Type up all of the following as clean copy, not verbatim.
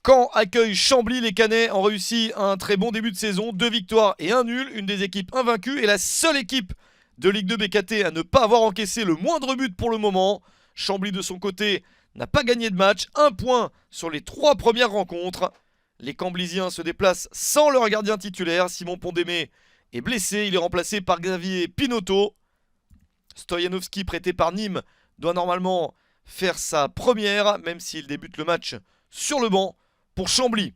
Caen accueille Chambly. Les Canets ont réussi un très bon début de saison. 2 victoires et 1 nul. Une des équipes invaincues et la seule équipe de Ligue 2 BKT à ne pas avoir encaissé le moindre but pour le moment. Chambly de son côté n'a pas gagné de match. 1 point sur les 3 premières rencontres. Les Camblisiens se déplacent sans leur gardien titulaire. Simon Pondémé est blessé. Il est remplacé par Xavier Pinotto. Stoyanovski, prêté par Nîmes, doit normalement faire sa première, même s'il débute le match sur le banc pour Chambly.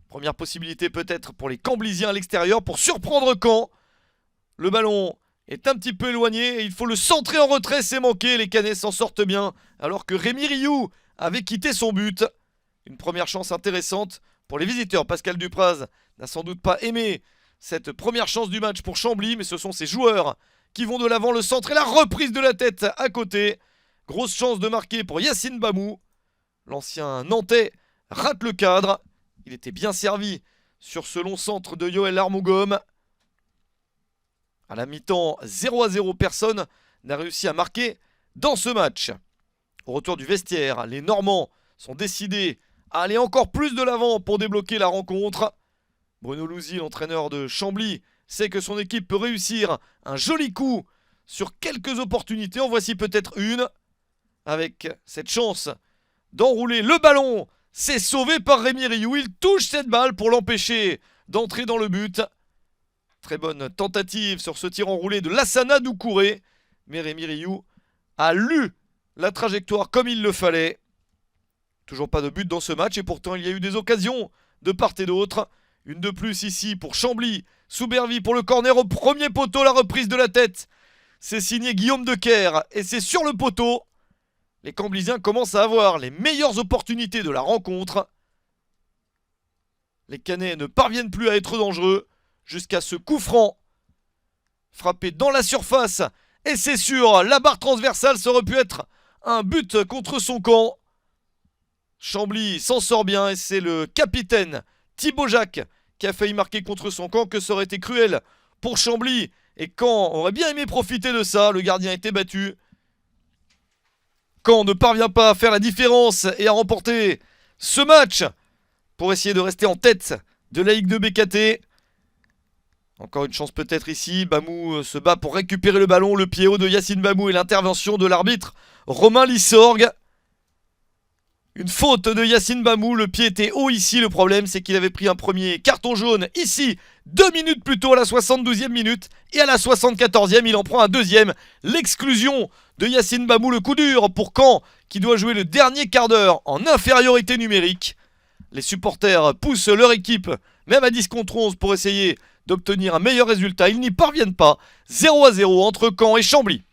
Première possibilité peut-être pour les Camblisiens à l'extérieur pour surprendre Caen. Le ballon est un petit peu éloigné et il faut le centrer en retrait, c'est manqué. Les Canets s'en sortent bien alors que Rémi Rioux avait quitté son but. Une première chance intéressante pour les visiteurs. Pascal Dupraz n'a sans doute pas aimé cette première chance du match pour Chambly, mais ce sont ses joueurs qui vont de l'avant, le centre et la reprise de la tête à côté. Grosse chance de marquer pour Yacine Bamou. L'ancien Nantais rate le cadre. Il était bien servi sur ce long centre de Yoel Armougom. À la mi-temps, 0-0, personne n'a réussi à marquer dans ce match. Au retour du vestiaire, les Normands sont décidés à aller encore plus de l'avant pour débloquer la rencontre. Bruno Louzy, l'entraîneur de Chambly, sait que son équipe peut réussir un joli coup sur quelques opportunités. En voici peut-être une. Avec cette chance d'enrouler le ballon, c'est sauvé par Rémi Rioux. Il touche cette balle pour l'empêcher d'entrer dans le but. Très bonne tentative sur ce tir enroulé de Lassana Doucouré. Mais Rémi Rioux a lu la trajectoire comme il le fallait. Toujours pas de but dans ce match et pourtant il y a eu des occasions de part et d'autre. Une de plus ici pour Chambly. Soubervie pour le corner au premier poteau, la reprise de la tête. C'est signé Guillaume Decker et c'est sur le poteau. Les Camblisiens commencent à avoir les meilleures opportunités de la rencontre. Les Canets ne parviennent plus à être dangereux jusqu'à ce coup franc. Frappé dans la surface et c'est sûr, la barre transversale, ça aurait pu être un but contre son camp. Chambly s'en sort bien et c'est le capitaine Thibaut Jacques qui a failli marquer contre son camp, que ça aurait été cruel pour Chambly. Et Caen aurait bien aimé profiter de ça, le gardien a été battu. Caen ne parvient pas à faire la différence et à remporter ce match pour essayer de rester en tête de la Ligue 2 BKT. Encore une chance peut-être ici, Bamou se bat pour récupérer le ballon, le pied haut de Yacine Bamou et l'intervention de l'arbitre Romain Lissorgue. Une faute de Yacine Bamou, le pied était haut ici, le problème c'est qu'il avait pris un premier carton jaune ici, 2 minutes plus tôt à la 72e minute, et à la 74e il en prend un deuxième, l'exclusion de Yacine Bamou, le coup dur pour Caen qui doit jouer le dernier quart d'heure en infériorité numérique. Les supporters poussent leur équipe, même à 10 contre 11 pour essayer d'obtenir un meilleur résultat, ils n'y parviennent pas, 0-0 entre Caen et Chambly.